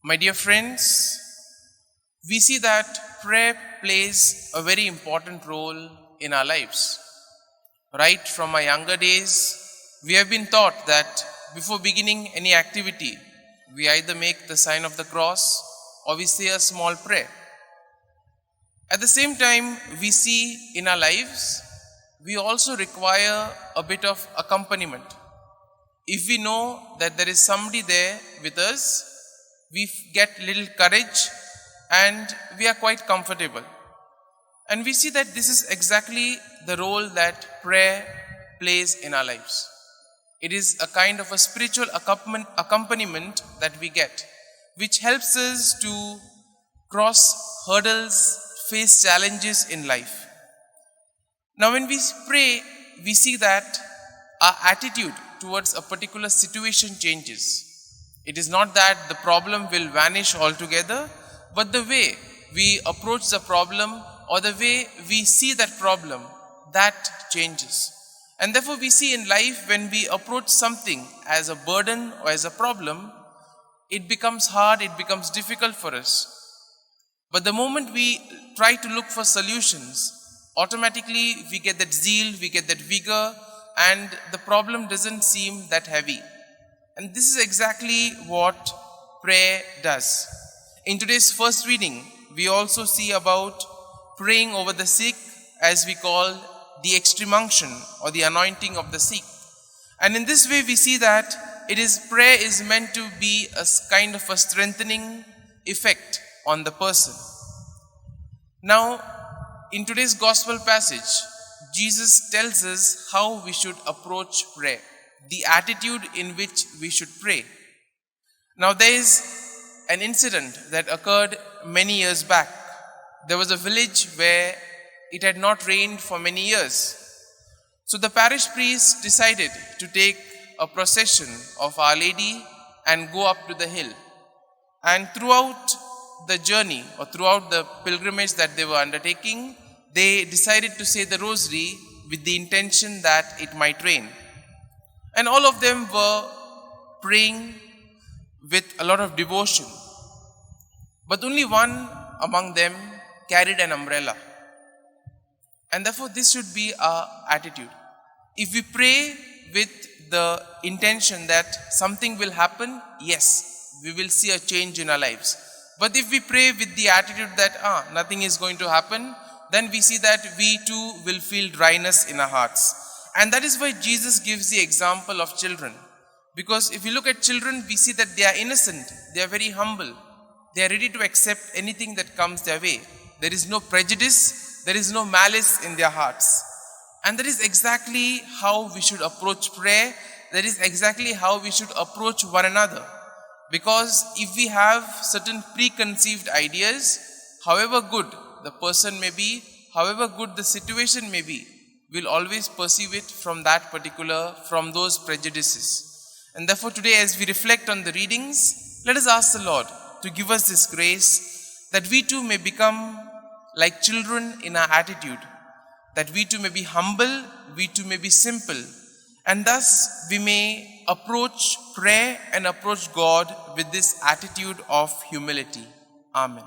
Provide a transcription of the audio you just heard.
My dear friends, we see that prayer plays a very important role in our lives. Right from our younger days, we have been taught that before beginning any activity, we either make the sign of the cross or we say a small prayer. At the same time, we see in our lives, we also require a bit of accompaniment. If we know that there is somebody there with us, we get little courage and we are quite comfortable. And we see that this is exactly the role that prayer plays in our lives. It is a kind of a spiritual accompaniment that we get, which helps us to cross hurdles, face challenges in life. Now when we pray, we see that our attitude towards a particular situation changes. It is not that the problem will vanish altogether, but the way we approach the problem or the way we see that problem, that changes. And therefore we see in life, when we approach something as a burden or as a problem, it becomes hard, it becomes difficult for us. But the moment we try to look for solutions, automatically we get that zeal, we get that vigor, and the problem doesn't seem that heavy. And this is exactly what prayer does. In today's first reading, we also see about praying over the sick, as we call the extreme unction or the anointing of the sick. And in this way we see that prayer is meant to be a kind of a strengthening effect on the person. Now, in today's gospel passage, Jesus tells us how we should approach prayer, the attitude in which we should pray. Now, there is an incident that occurred many years back. There was a village where it had not rained for many years. So the parish priest decided to take a procession of Our Lady and go up to the hill. And throughout the journey or throughout the pilgrimage that they were undertaking, they decided to say the rosary with the intention that it might rain. And all of them were praying with a lot of devotion. But only one among them carried an umbrella. And therefore this should be our attitude. If we pray with the intention that something will happen, yes, we will see a change in our lives. But if we pray with the attitude that nothing is going to happen, then we see that we too will feel dryness in our hearts. And that is why Jesus gives the example of children. Because if you look at children, we see that they are innocent, they are very humble, they are ready to accept anything that comes their way. There is no prejudice, there is no malice in their hearts. And that is exactly how we should approach prayer. That is exactly how we should approach one another. Because if we have certain preconceived ideas, however good the person may be, however good the situation may be, we'll always perceive it from those prejudices. And therefore today, as we reflect on the readings, let us ask the Lord to give us this grace that we too may become like children in our attitude, that we too may be humble, we too may be simple, and thus we may approach prayer and approach God with this attitude of humility. Amen.